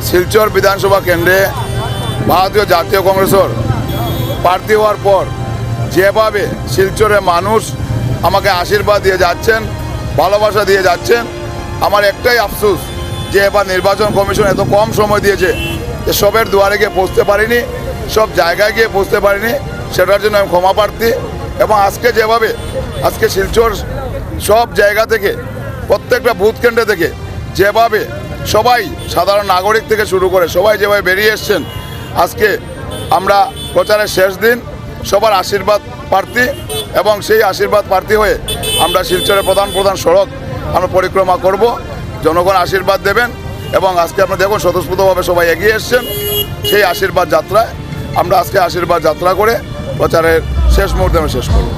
শিলচর বিধানসভা কেন্দ্রে ভারতীয় জাতীয় কংগ্রেসের প্রার্থী হওয়ার পর যেভাবে শিলচরের মানুষ আমাকে আশীর্বাদ দিয়ে যাচ্ছেন, ভালোবাসা দিয়ে যাচ্ছেন, আমার একটাই আফসোস যে এবার নির্বাচন কমিশন এত কম সময় দিয়েছে যে সবের দুয়ারে গিয়ে পৌঁছতে পারিনি, সব জায়গায় গিয়ে পৌঁছতে পারিনি। সেটার জন্য আমি ক্ষমা প্রার্থী। এবং আজকে যেভাবে আজকে শিলচর সব জায়গা থেকে প্রত্যেকটা বুথ কেন্দ্র থেকে যেভাবে সবাই সাধারণ নাগরিক থেকে শুরু করে সবাই যেভাবে বেরিয়ে এসছেন, আজকে আমরা প্রচারের শেষ দিন, সবার আশীর্বাদ প্রার্থী এবং সেই আশীর্বাদ প্রার্থী হয়ে আমরা শিলচরের প্রধান সড়ক আমরা পরিক্রমা করব। জনগণ আশীর্বাদ দেবেন এবং আজকে আপনারা দেখুন স্বতঃস্ফূর্তভাবে সবাই এগিয়ে এসছেন সেই আশীর্বাদ যাত্রায়। আমরা আজকে আশীর্বাদ যাত্রা করে প্রচারের শেষ মুহূর্তে আমি শেষ করব।